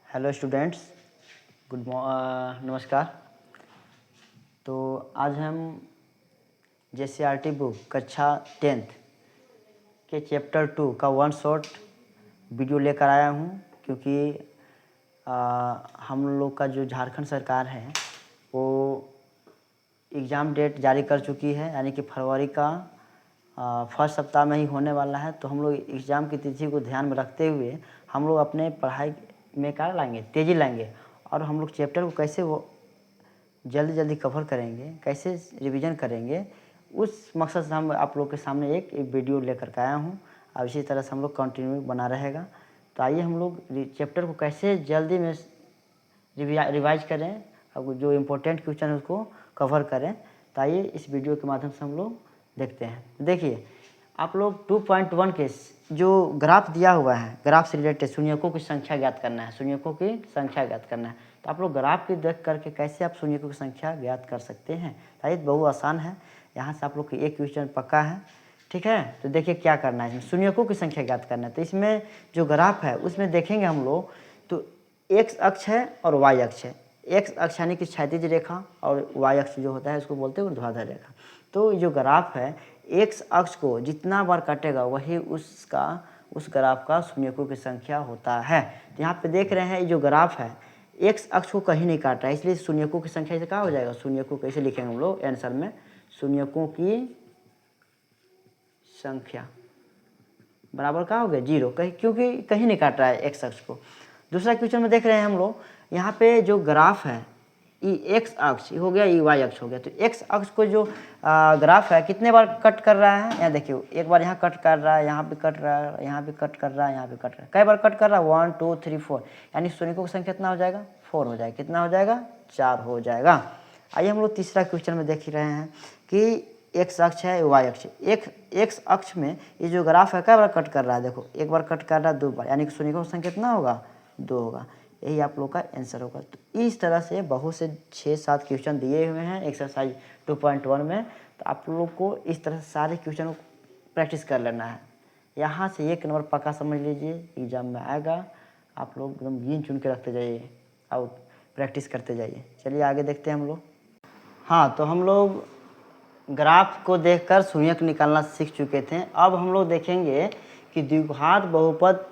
Hello students, नमस्कार। तो आज हम JCRT बुक कक्षा 10th के चैप्टर 2 का वन शॉट वीडियो लेकर आया हूँ, क्योंकि हम लोग का जो झारखंड सरकार है वो एग्ज़ाम डेट जारी कर चुकी है, यानी कि फरवरी का फर्स्ट सप्ताह में ही होने वाला है। तो हम लोग एग्ज़ाम की तिथि को ध्यान में रखते हुए हम लोग अपने पढ़ाई में क्या लाएंगे, तेज़ी लाएंगे, और हम लोग चैप्टर को कैसे वो जल्दी जल्दी कवर करेंगे, कैसे रिवीजन करेंगे, उस मकसद से हम आप लोग के सामने एक वीडियो लेकर के आया हूँ। अब इसी तरह से हम लोग कंटिन्यू बना रहेगा। तो आइए हम लोग चैप्टर को कैसे जल्दी में रिवाइज करें, अब जो इम्पोर्टेंट क्वेश्चन है उसको कवर करें। तो आइए इस वीडियो के माध्यम से हम लोग देखते हैं। देखिए, आप लोग 2.1 के जो ग्राफ दिया हुआ है, ग्राफ से रिलेटेड शून्यकों की संख्या ज्ञात करना है, शून्यकों की संख्या ज्ञात करना है। तो आप लोग ग्राफ की देख करके कैसे आप शून्यकों की संख्या ज्ञात कर सकते हैं। शायद बहुत आसान है, यहाँ से आप लोग की एक क्वेश्चन पक्का है, ठीक है। तो देखिए क्या करना है, इसमें शून्यकों की संख्या ज्ञात करना है। तो इसमें जो ग्राफ है उसमें देखेंगे हम लोग, तो एक्स अक्ष है और वाई अक्ष है। एक्स अक्ष यानी कि क्षैतिज रेखा, और वाई अक्ष जो होता है उसको बोलते हैं ऊर्ध्वाधर रेखा। तो जो ग्राफ है, एक्स अक्ष को जितना बार काटेगा वही उस ग्राफ का शून्यकों की संख्या होता है। तो यहाँ पे देख रहे हैं, जो ग्राफ है एक्स अक्ष को कहीं नहीं काट रहा है, इसलिए शून्यकों की संख्या से क्या हो जाएगा, शून्यकों कैसे लिखेंगे हम लोग आंसर में, शून्यकों की संख्या बराबर क्या हो गया, 0, क्योंकि कहीं नहीं काट रहा है एक्स अक्ष को। दूसरा क्वेश्चन में देख रहे हैं हम लोग, यहाँ पे जो ग्राफ है ई एक्स अक्ष हो गया, ई वाई अक्ष हो गया। तो एक्स अक्ष को जो ग्राफ है कितने बार कट कर रहा है, यहाँ देखिए, एक बार यहाँ कट कर रहा है, यहाँ पे कट रहा है, यहाँ पे कट कर रहा है, यहाँ पे कट रहा है, कई बार कट कर रहा है, 1 2 3 4, यानी शून्यकों की संख्या कितना हो जाएगा, 4 हो जाएगा। कितना हो जाएगा, 4 हो जाएगा। आइए हम लोग तीसरा क्वेश्चन में देख ही रहे हैं कि एक्स अक्ष है, वाई अक्ष। एक्स अक्ष में ये जो ग्राफ है कई बार कट कर रहा है, देखो, एक बार कट कर रहा है, 2 बार, यानी कि शून्यकों की संख्या कितना होगा, 2 होगा। यही आप लोग का आंसर होगा। तो इस तरह से बहुत से 6-7 क्वेश्चन दिए हुए हैं एक्सरसाइज 2.1 में। तो आप लोग को इस तरह से सारे क्वेश्चन को प्रैक्टिस कर लेना है। यहाँ से 1 नंबर पक्का समझ लीजिए, एग्जाम में आएगा। आप लोग एकदम गिन चुन के रखते जाइए और प्रैक्टिस करते जाइए। चलिए आगे देखते हैं हम लोग। हाँ, तो हम लोग ग्राफ को देखकर शून्यक निकालना सीख चुके थे। अब हम लोग देखेंगे कि द्विघात बहुपद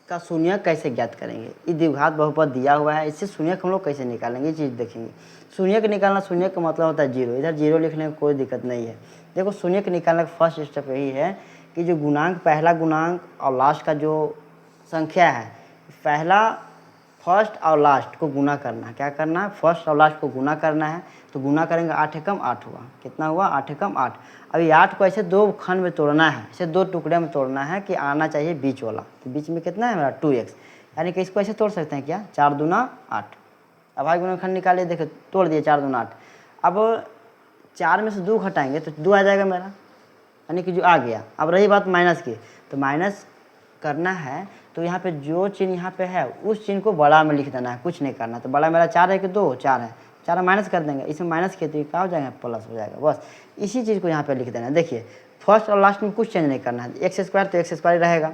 का शून्यक कैसे ज्ञात करेंगे। ये द्विघात बहुपद दिया हुआ है, इससे शून्यक हम लोग कैसे निकालेंगे, ये चीज़ देखेंगे। शून्यक निकालना, शून्यक का मतलब होता है 0, इधर 0 लिखने में कोई दिक्कत नहीं है। देखो, शून्यक निकालने का फर्स्ट स्टेप यही है कि जो गुणांक, पहला गुणांक और लास्ट का जो संख्या है, पहला, फर्स्ट और लास्ट को गुना करना है। क्या करना है, फर्स्ट और लास्ट को गुना करना है। तो गुना करेंगे, 8 एकम 8 हुआ, कितना हुआ, 8 एकम 8। अभी 8 को ऐसे 2 खंड में तोड़ना है, ऐसे 2 टुकड़े में तोड़ना है कि आना चाहिए बीच वाला। तो बीच में कितना है मेरा, 2x, यानी कि इसको ऐसे तोड़ सकते हैं क्या, 4 दूना 8। अब भाई गुणनखंड निकालिए, देखो तोड़ दिए, 4 दूना 8। अब 4 में से 2 घटाएंगे तो 2 आ जाएगा मेरा, यानी कि जो आ गया। अब रही बात माइनस की, तो माइनस करना है तो यहाँ पे जो चिन्ह यहाँ पे है उस चिन्ह को बड़ा में लिख देना है, कुछ नहीं करना। तो बड़ा मेरा 4 है कि 2, 4 है, 4 माइनस कर देंगे, इसमें माइनस किए तो क्या हो जाएगा, प्लस हो जाएगा। बस इसी चीज़ को यहाँ पे लिख देना है। देखिए, फर्स्ट और लास्ट में कुछ चेंज नहीं करना है, एक्स स्क्वायर तो एक्स स्क्वायर रहेगा।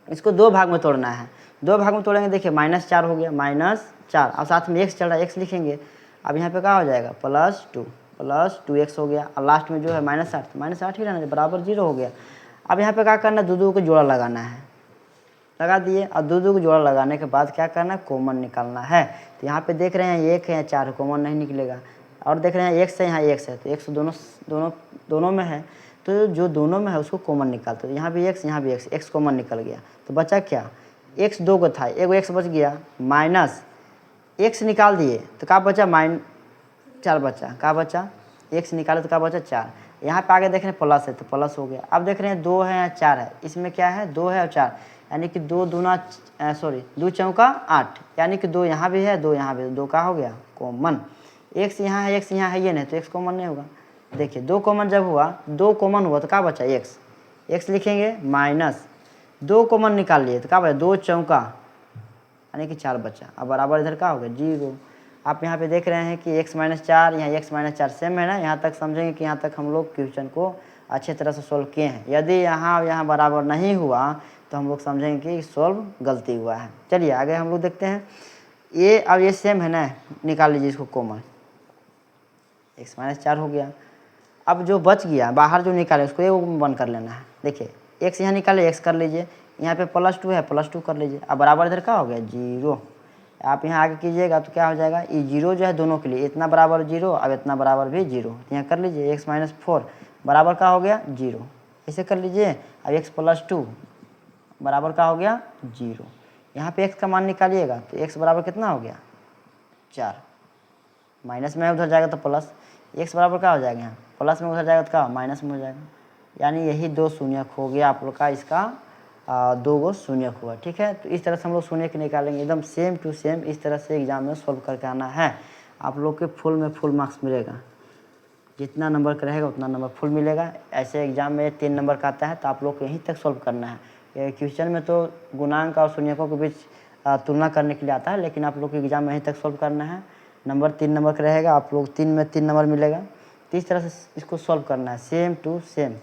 इसको 2 भाग में तोड़ना है, 2 भाग में तोड़ेंगे, देखिए -4 हो गया, -4, और साथ में एक्स चल रहा है, एक्स लिखेंगे। अब यहाँ पे क्या हो जाएगा, प्लस 2x हो गया, और लास्ट में जो है -8, तो -8 ही रहना है, बराबर 0 हो गया। अब यहाँ पे क्या करना है, 2 को जोड़ा लगाना है, लगा दिए। और 2 को जोड़ा लगाने के बाद क्या करना है, कॉमन निकालना है। तो यहाँ पे देख रहे हैं 1 है, 4 कॉमन नहीं निकलेगा। और देख रहे हैं x है, यहाँ x है, तो x दोनों में है, तो जो दोनों में है उसको कॉमन निकालते। तो यहाँ भी x, यहाँ भी x कॉमन निकल गया। तो बचा क्या, x 2 को था, एगो x बच गया, माइनस x निकाल दिए तो क्या बचा, -4 बचा। क्या बचा, x निकाले तो क्या बचा, 4। यहाँ पे आगे देख रहे हैं प्लस है, तो प्लस हो गया। अब देख रहे हैं 2 है या 4 है, इसमें क्या है, 2 है और 4, यानी कि 2 चौका 8, यानी कि 2 यहाँ भी है, 2 यहाँ भी है, 2 का हो गया कॉमन। x यहाँ है, x यहाँ है, ये नहीं, तो x कॉमन नहीं होगा। देखिए 2 कॉमन जब हुआ, 2 कॉमन हुआ तो क्या बचा, x लिखेंगे, माइनस 2 कॉमन निकाल लिए तो क्या बचा, 2 चौका, यानी कि 4 बचा। अब बराबर इधर क्या होगा, 0। आप यहाँ पे देख रहे हैं कि x - 4, यहाँ x - 4 सेम है ना। यहाँ तक समझेंगे कि यहाँ तक हम लोग क्वेश्चन को अच्छे तरह से सोल्व किए हैं। यदि यहाँ बराबर नहीं हुआ तो हम लोग समझेंगे कि सॉल्व गलती हुआ है। चलिए आगे हम लोग देखते हैं। ये अब ये सेम है ना, निकाल लीजिए इसको कॉमन, x-4 हो गया। अब जो बच गया बाहर जो निकाले उसको ये बंद कर लेना है। देखिए x यहाँ निकाले, x कर लीजिए, यहाँ पे +2 है +2 कर लीजिए। अब बराबर इधर क्या हो गया 0। आप यहाँ आगे कीजिएगा तो क्या हो जाएगा, ये 0 जो है दोनों के लिए, इतना बराबर 0 अब इतना बराबर भी 0, तो यहाँ कर लीजिए x-4 बराबर क्या हो गया 0, ऐसे कर लीजिए। अब x +2 बराबर क्या हो गया 0। यहाँ पे x का मान निकालिएगा तो x बराबर कितना हो गया 4, माइनस में उधर जाएगा तो प्लस, x बराबर क्या हो जाएगा, यहाँ प्लस में उधर जाएगा तो क्या माइनस में हो जाएगा। यानी यही 2 शून्यक हो गया आप लोग का, इसका 2 गो शून्यक हुआ। ठीक है, तो इस तरह से हम लोग शून्यक निकालेंगे, एकदम सेम टू सेम इस तरह से एग्जाम में सॉल्व करके आना है। आप लोग के फुल में फुल मार्क्स मिलेगा, जितना नंबर का रहेगा उतना नंबर फुल मिलेगा। ऐसे एग्जाम में 3 नंबर का आता है तो आप लोग को यहीं तक सॉल्व करना है। क्वेश्चन में तो गुणांक और शून्यकों के बीच तुलना करने के लिए आता है, लेकिन आप लोग के एग्जाम में यहीं तक सॉल्व करना है। नंबर 3 नंबर का रहेगा, आप लोग 3 में 3 नंबर मिलेगा, तो इस तरह से इसको सॉल्व करना है सेम टू सेम।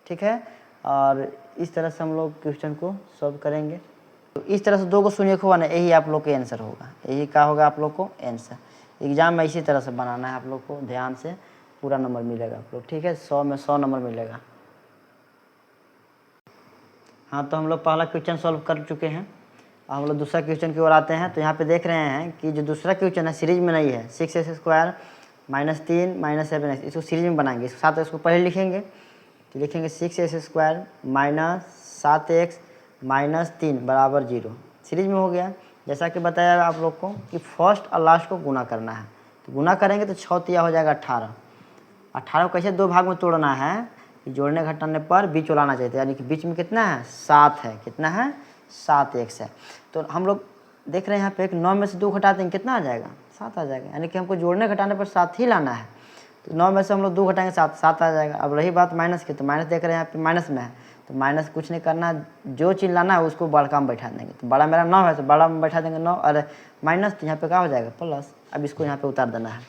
ठीक है, और इस तरह से हम लोग क्वेश्चन को सॉल्व करेंगे। तो इस तरह से 2 को शून्यक हुआ ना, यही आप लोग का आंसर होगा, यही क्या होगा आप लोग को आंसर। एग्जाम में इसी तरह से बनाना है आप लोग को, ध्यान से पूरा नंबर मिलेगा आप लोग। ठीक है, 100 में 100 नंबर मिलेगा। हाँ, तो हम लोग पहला क्वेश्चन सॉल्व कर चुके हैं, हम लोग दूसरा क्वेश्चन की ओर आते हैं। तो यहाँ पे देख रहे हैं कि जो दूसरा क्वेश्चन है सीरीज में नहीं है, 6x² -3 -7x, इसको सीरीज में बनाएंगे। इसके साथ इसको पहले लिखेंगे, तो लिखेंगे 6x² -7x -3 बराबर 0, सीरीज में हो गया। जैसा कि बताया आप लोग को कि फर्स्ट और लास्ट को गुना करना है, तो गुना करेंगे तो 6 तिया हो जाएगा 18। 18 को कैसे 2 भाग में तोड़ना है, जोड़ने घटाने पर बीच उलाना चाहिए, यानी कि बीच में कितना है 7 है, कितना है 7x है। तो हम लोग देख रहे हैं यहाँ पे एक 9 में से 2 घटा देंगे कितना आ जाएगा 7 आ जाएगा, यानी कि हमको जोड़ने घटाने पर 7 ही लाना है। तो 9 में से हम लोग 2 घटाएंगे 7 आ जाएगा। अब रही बात माइनस की, तो माइनस देख रहे हैं यहाँ पे माइनस में है, तो माइनस कुछ नहीं करना, जो चीज़ लाना है उसको बड़का में बैठा देंगे। तो बड़ा मेरा 9 है तो बड़ा में बैठा देंगे 9, और माइनस तो यहाँ पे क्या हो जाएगा प्लस। अब इसको यहाँ पे उतार देना है,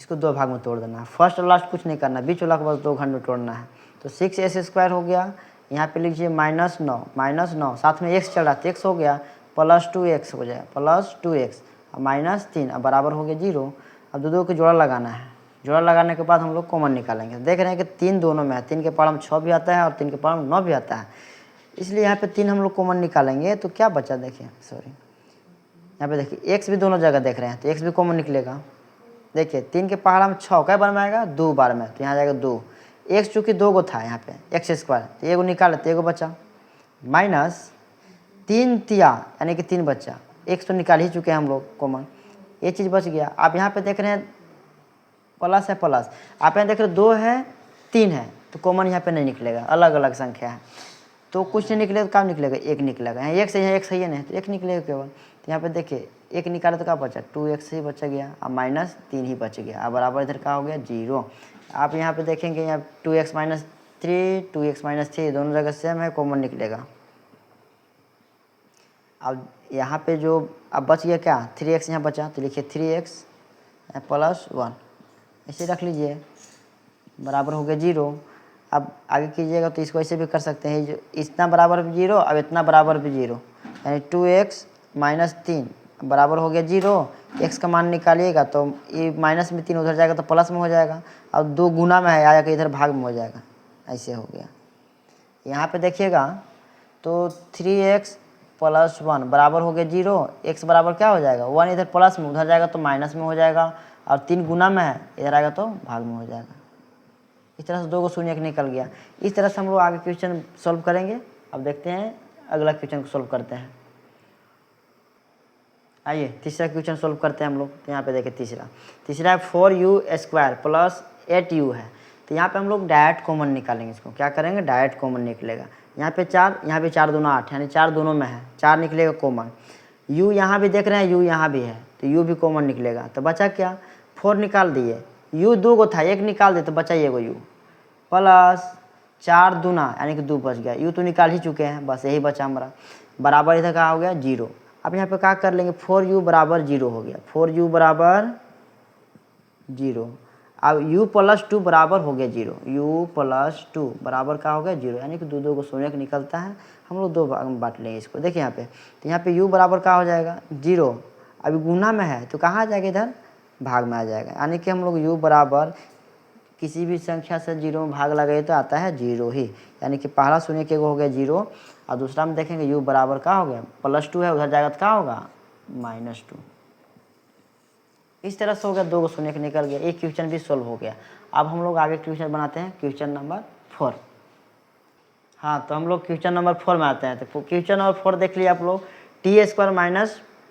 इसको 2 भाग में तोड़ देना है, फर्स्ट और लास्ट कुछ नहीं करना, बीच वाला को बस 2 खंड में तोड़ना है। तो 6x² हो गया, यहाँ पे लीजिए -9 साथ में x चल रहा है, x हो गया +2x हो जाएगा, +2x -3, अब बराबर हो गया 0। अब दो को जोड़ा लगाना है, जोड़ा लगाने के बाद हम लोग कॉमन निकालेंगे। देख रहे हैं कि 3 दोनों में है, 3 के पावर में 6 भी आता है और 3 के पावर में 9 भी आता है, इसलिए यहाँ पे 3 हम लोग कॉमन निकालेंगे। तो क्या बचा, देखिए सॉरी, यहाँ पे देखिए x भी दोनों जगह देख रहे हैं, तो x भी कॉमन निकलेगा। देखिए 3 के पहाड़ा में 6 कई बार में आएगा 2 बार में, तो यहाँ जाएगा 2। x चूँकि 2 गो था यहाँ पे x², तो एगो निकाले तो एगो बचा, -3 तिया यानी कि 3 बचा, x तो निकाल ही चुके हैं हम लोग कॉमन, ये चीज़ बच गया। आप यहाँ पे देख रहे हैं प्लस है प्लस, आप यहाँ देख रहे 2 है 3 है, तो कॉमन यहाँ पे नहीं निकलेगा, अलग अलग संख्या है तो कुछ नहीं निकलेगा, क्या निकलेगा 1 निकलेगा। यहाँ 1 से यहाँ 1 सही है नहीं, तो 1 निकलेगा केवल। तो यहाँ पे देखिए 1 निकाले तो क्या बचा 2x ही बचा गया, अब -3 ही बच गया, अब बराबर इधर क्या हो गया 0। आप यहाँ पे देखेंगे यहाँ 2x -3 2x -3 दोनों जगह सेम है, कॉमन निकलेगा। अब यहाँ पे जो अब बच गया क्या 3x यहाँ बचा, तो लिखिए 3x +1 ऐसे रख लीजिए, बराबर हो गया 0। अब आगे कीजिएगा तो इसको ऐसे भी कर सकते हैं, जो इतना बराबर भी 0 अब इतना बराबर भी 0, यानी 2x -3 बराबर हो गया 0। x का मान निकालिएगा तो ये माइनस में 3 उधर जाएगा तो प्लस में हो जाएगा, अब 2 गुना में है आया कि इधर भाग में हो जाएगा, ऐसे हो गया। यहाँ पे देखिएगा तो 3x +1 बराबर हो गया 0, x बराबर क्या हो जाएगा 1, इधर प्लस में उधर जाएगा तो माइनस में हो जाएगा, और 3 गुना में है इधर आएगा तो भाग में हो जाएगा। इस तरह से 2 को शून्यक निकल गया। इस तरह से हम लोग आगे क्वेश्चन सॉल्व करेंगे। अब देखते हैं अगला क्वेश्चन को सॉल्व करते हैं। आइए तीसरा क्वेश्चन सॉल्व करते हैं हम लोग। तो यहाँ पे देखिए तीसरा है 4u² + 8u है। तो यहाँ पे हम लोग डायरेक्ट कॉमन निकालेंगे, इसको क्या करेंगे डायरेक्ट कॉमन निकलेगा। यहाँ पे 4, यहाँ पे 4 दूना 8, यानी 4 दोनों में है, 4 निकलेगा कॉमन। u यहाँ भी देख रहे हैं, u यहाँ भी है, तो u भी कॉमन निकलेगा। तो बचा क्या 4 निकाल दिए, u 2 गो था 1 निकाल दिए तो बचा एगो u, प्लस 4 दूना यानी कि 2 बच गया, u तो निकाल ही चुके हैं, बस यही बचा हमारा, बराबर इधर कहाँ हो गया 0। अब यहाँ पे क्या कर लेंगे 4u = 0 हो गया, 4u = 0। अब u+2 बराबर हो गया 0, u+2 बराबर क्या हो गया 0, यानी कि दो दो को शून्य का निकलता है, हम लोग दो भाग में बांट लेंगे इसको। देखिए यहाँ पे, तो यहाँ पे u बराबर क्या हो जाएगा 0, अभी गुना में है तो कहाँ आ जाएगा, इधर भाग में आ जाएगा, यानी कि हम लोग u बराबर किसी भी संख्या से 0 में भाग लगाए तो आता है 0 ही, यानी कि पहला शून्य के हो गया 0 और दूसरा में देखेंगे u बराबर क्या हो गया +2 है, उधर जाएगा तो क्या होगा -2। इस तरह से हो गया, दो को शून्य के निकल गया, एक क्वेश्चन भी सोल्व हो गया। अब हम लोग आगे क्वेश्चन बनाते हैं, क्वेश्चन नंबर 4। हाँ, तो हम लोग क्वेश्चन नंबर 4 में आते हैं। तो क्वेश्चन नंबर 4 देख लिया आप लोग, t² -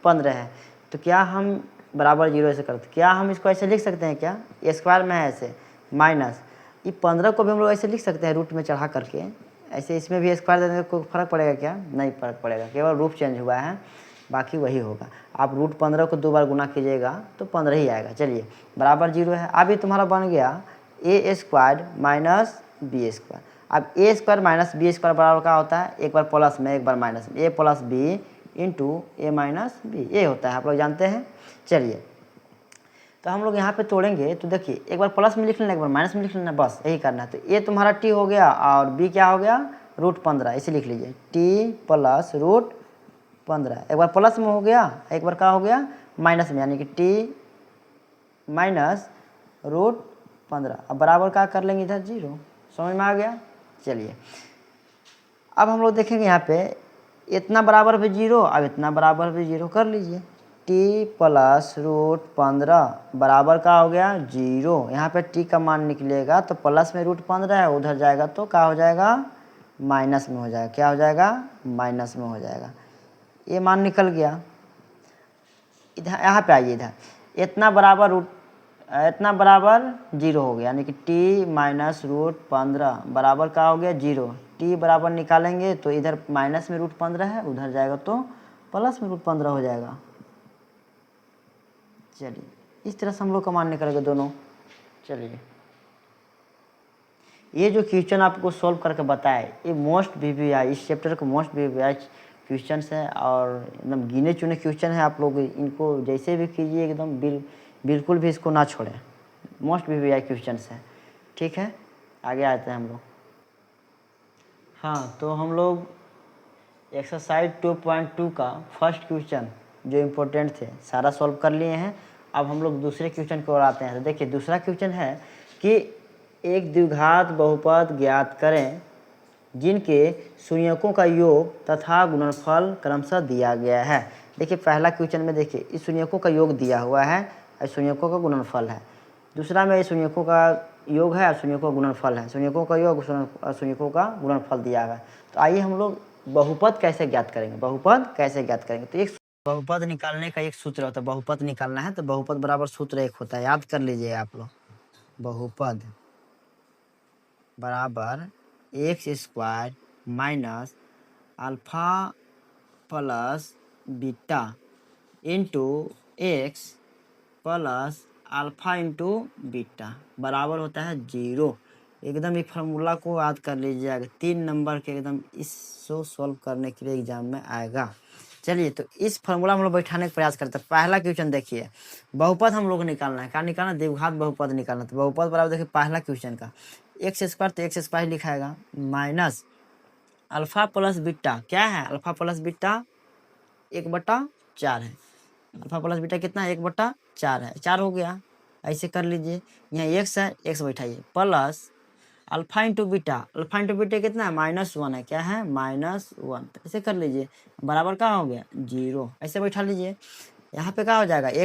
15 है, तो क्या हम बराबर 0 ऐसे करते, क्या हम इसको ऐसे लिख सकते हैं, क्या ए स्क्वायर में है ऐसे माइनस, ये 15 को भी हम लोग ऐसे लिख सकते हैं रूट में चढ़ा करके, ऐसे इसमें भी स्क्वायर देने में कोई फर्क पड़ेगा क्या, नहीं फर्क पड़ेगा, केवल रूप चेंज हुआ है, बाकी वही होगा। आप √15 को 2 बार गुना कीजिएगा तो 15 ही आएगा। चलिए, बराबर 0 है। अभी तुम्हारा बन गया a² - b²। अब a² - b² बराबर क्या होता है, एक बार प्लस में एक बार माइनस में, a + b into a - b, ये होता है, आप लोग जानते हैं। चलिए, तो हम लोग यहाँ पे तोड़ेंगे तो देखिए, एक बार प्लस में लिख लेना, एक बार माइनस में लिख लेना, बस यही करना है। तो ए तुम्हारा t हो गया और b क्या हो गया √15, इसे लिख लीजिए t + √15। एक बार प्लस में हो गया, एक बार क्या हो गया माइनस में, यानी कि t - √15। अब बराबर क्या कर लेंगे इधर 0, समझ में आ गया। चलिए, अब हम लोग देखेंगे यहाँ पे इतना बराबर भी 0, अब इतना बराबर भी 0 कर लीजिए, t + √15 बराबर क्या हो गया 0। यहाँ पे t का मान निकलेगा तो प्लस में √15 है, उधर जाएगा तो क्या हो जाएगा माइनस में हो जाएगा, क्या हो जाएगा माइनस में हो जाएगा, ये मान निकल गया। इधर यहाँ पे आइए, इधर इतना बराबर 0 हो गया, यानी कि t - √15 बराबर क्या हो गया 0। t बराबर निकालेंगे तो इधर माइनस में √15 है, उधर जाएगा तो प्लस में √15 हो जाएगा। चलिए, इस तरह से हम लोग का मान निकल गए दोनों। चलिए, ये जो क्वेश्चन आपको सॉल्व करके बताए, ये मोस्ट VVI, इस चैप्टर का मोस्ट VVI क्वेश्चन है और एकदम गिने चुने क्वेश्चन है। आप लोग इनको जैसे भी कीजिए एकदम बिल्कुल भी इसको ना छोड़ें, मोस्ट VVI क्वेश्चन है। ठीक है, आगे आते हैं हम लोग। हाँ, तो हम लोग एक्सरसाइज 2.2 का फर्स्ट क्वेश्चन जो इम्पोर्टेंट थे सारा सॉल्व कर लिए हैं। अब हम लोग दूसरे क्वेश्चन की ओर आते हैं। तो देखिए, दूसरा क्वेश्चन है कि एक द्विघात बहुपद ज्ञात करें जिनके शून्यकों का योग तथा गुणनफल क्रमशः दिया गया है। देखिए, पहला क्वेश्चन में देखिए इस शून्यकों का योग दिया हुआ है और शून्यकों का गुणनफल है। दूसरा में शून्यकों का योग है और शून्यकों का गुणनफल है, शून्यकों का योग और शून्यकों का गुणनफल दिया हुआ है। तो आइए हम लोग बहुपद कैसे ज्ञात करेंगे, बहुपद कैसे ज्ञात करेंगे। तो एक बहुपद निकालने का एक सूत्र होता है, बहुपद निकालना है तो बहुपद बराबर सूत्र एक होता है, याद कर लीजिए आप लोग। बहुपद बराबर x² - alpha plus beta into x plus alpha into beta बराबर होता है 0। एकदम ये फार्मूला को याद कर लीजिएगा, 3 नंबर के एकदम इसको सॉल्व करने के लिए एग्जाम में आएगा। चलिए, तो इस फार्मूला हम लोग बैठाने का प्रयास करते हैं। पहला क्वेश्चन देखिए, बहुपद हम लोग को निकालना है, क्या निकालना, द्विघात बहुपद निकालना। तो बहुपद बराबर देखिए पहला क्वेश्चन का x² तो x² लिखाएगा माइनस अल्फा प्लस बीटा, क्या है अल्फा प्लस बीटा 1/4 है। अल्फा प्लस बीटा कितना है 1/4 है, 4 हो गया। ऐसे कर लीजिए, यहाँ x है, x बैठाइए plus alpha into beta, alpha into beta कितना है -1 है, क्या है -1। तो ऐसे कर लीजिए, बराबर क्या हो गया 0। ऐसे बैठा लीजिए, यहाँ पे क्या हो जाएगा x² -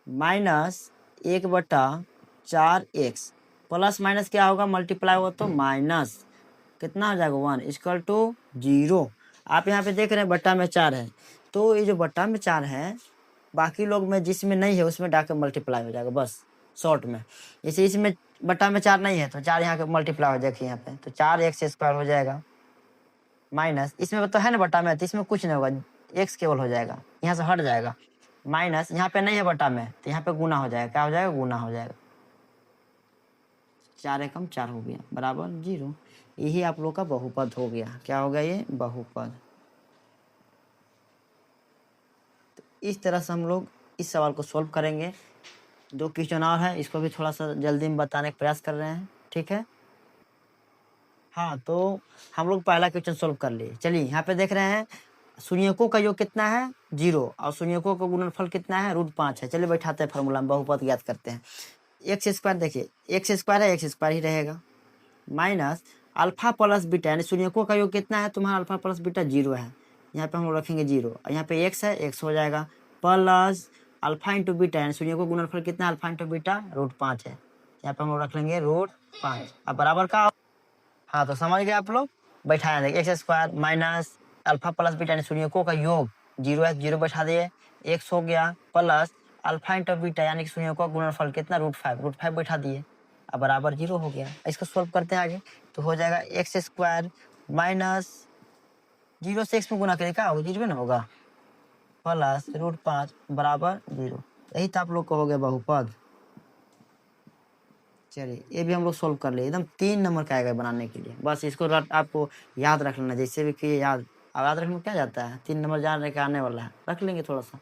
1/4x प्लस माइनस क्या होगा मल्टीप्लाई होगा तो माइनस कितना हो जाएगा 1 = 0। आप यहाँ पे देख रहे हैं बट्टा में 4 है, तो ये जो बट्टा में 4 है बाकी लोग में जिसमें नहीं है उसमें डाके मल्टीप्लाई हो जाएगा बस शॉर्ट में। जैसे इसमें बट्टा में 4 नहीं है तो 4 यहाँ के मल्टीप्लाई हो जाएगा यहाँ पे, तो 4x² हो जाएगा माइनस, इसमें तो है ना बट्टा में, तो इसमें कुछ नहीं होगा, x केवल हो जाएगा, यहाँ से हट जाएगा माइनस, यहाँ पे नहीं है बट्टा में तो यहाँ पे गुना हो जाएगा, क्या हो जाएगा गुना हो जाएगा, 4 एकम 4 हो गया बराबर 0। यही आप लोग का बहुपद हो गया, क्या हो गया ये बहुपद। तो इस तरह से हम लोग इस सवाल को सॉल्व करेंगे। 2 क्वेश्चन और है, इसको भी थोड़ा सा जल्दी में बताने का प्रयास कर रहे हैं, ठीक है। हाँ, तो हम लोग पहला क्वेश्चन सोल्व कर लिए। चलिए यहाँ पे देख रहे हैं शून्यकों का योग कितना है 0 और शून्यकों का गुणनफल कितना है √5 है। चलिए बैठाते हैं फार्मूला में, बहुपद ज्ञात करते हैं। एक्स स्क्वायर देखिए, एक्स स्क्वायर है, एक्स स्क्वायर ही रहेगा, माइनस अल्फा प्लस बीटा, यानी शून्यकों का योग कितना है तुम्हारा, अल्फा प्लस बीटा 0 है, यहाँ पे हम लोग रखेंगे 0, यहाँ पे एक्स है, एक्स हो जाएगा, प्लस अल्फा इंटू बीटा, यानी शून्यकों का गुणनफल कितना है, अल्फा इंटू बीटा √5 है, यहाँ पे हम लोग रख लेंगे √5। अब बराबर का, हाँ तो समझ गए आप लोग। बैठाया देखिए, x square minus alpha plus beta, यानी शून्यकों का योग 0 है, 0 बैठा दिए, एक्स हो गया, प्लस अल्फा इंटू बीटा यानी कि शून्यकों का गुणनफल कितना √5 बैठा दिए, अब बराबर 0 हो गया। इसको सोल्व करते हैं आगे, तो हो जाएगा एक्स स्क्वायर माइनस 0 से एक्स में गुना करें क्या होगा, 0 ना होगा, प्लस √5 बराबर 0। यही तो आप लोग को हो गया बहुपद। चलिए ये भी हम लोग सोल्व कर लिए, एकदम 3 नंबर का आएगा बनाने के लिए। बस इसको आपको याद रख लेना, जैसे भी कि याद रखने में क्या जाता है, 3 नंबर जाने का आने वाला है, रख लेंगे थोड़ा सा।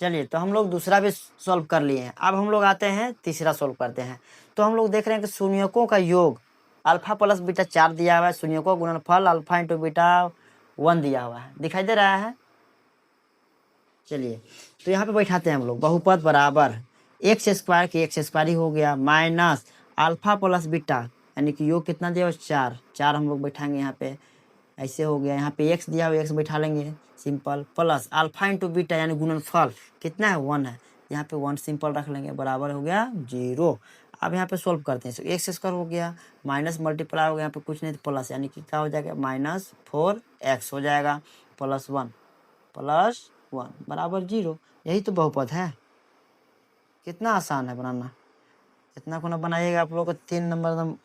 चलिए तो हम लोग दूसरा भी सॉल्व कर लिए हैं, अब हम लोग आते हैं तीसरा सॉल्व करते हैं। तो हम लोग देख रहे हैं कि शून्यकों का योग अल्फा प्लस बीटा 4 दिया हुआ है, शून्यकों का गुणनफल अल्फा इंटू बीटा 1 दिया हुआ है, दिखाई दे रहा है। चलिए तो यहाँ पे बैठाते हैं हम लोग, बहुपद बराबर एक्स स्क्वायर की एक्स स्क्वायर ही हो गया, माइनस अल्फा प्लस बीटा यानी कि योग कितना दिया हुआ 4 हम लोग बैठाएंगे यहाँ पे, ऐसे हो गया, यहाँ पे एक्स दिया हुआ एक्स बैठा लेंगे simple, plus alpha into beta यानी गुणनफल कितना है 1 है, यहाँ पे 1 सिंपल रख लेंगे, बराबर हो गया 0। अब यहाँ पे सोल्व करते हैं, तो एक्स स्क्वायर हो गया माइनस मल्टीप्लाई हो गया, यहाँ पे कुछ नहीं तो प्लस, यानी कि क्या हो जाएगा -4x हो जाएगा, +1 बराबर 0। यही तो बहुपद है, कितना आसान है बनाना। इतना कोना बनाइएगा आप लोग को 3 नंबर एकदम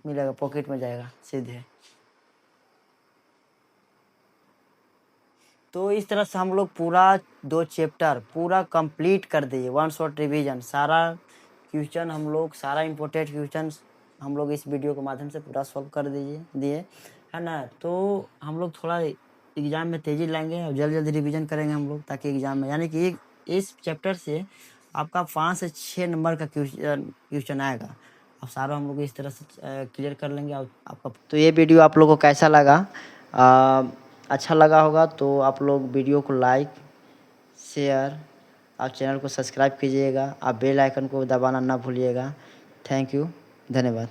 मिलेगा, पॉकेट में जाएगा सीधे। तो इस तरह से हम लोग पूरा 2 चैप्टर पूरा कंप्लीट कर दिए, 1 शॉट रिवीजन, सारा क्वेश्चन हम लोग, सारा इम्पोर्टेंट क्वेश्चन हम लोग इस वीडियो के माध्यम से पूरा सॉल्व कर दिए है ना। तो हम लोग थोड़ा एग्ज़ाम में तेज़ी लाएंगे और जल्दी रिवीजन करेंगे हम लोग, ताकि एग्ज़ाम में, यानी कि इस चैप्टर से आपका 5 से 6 नंबर का क्वेश्चन आएगा। अब सारा हम लोग इस तरह से क्लियर कर लेंगे। और आपका तो ये वीडियो आप लोगों को कैसा लगा, अच्छा लगा होगा तो आप लोग वीडियो को लाइक शेयर और चैनल को सब्सक्राइब कीजिएगा, आप बेल आइकन को दबाना ना भूलिएगा। थैंक यू, धन्यवाद।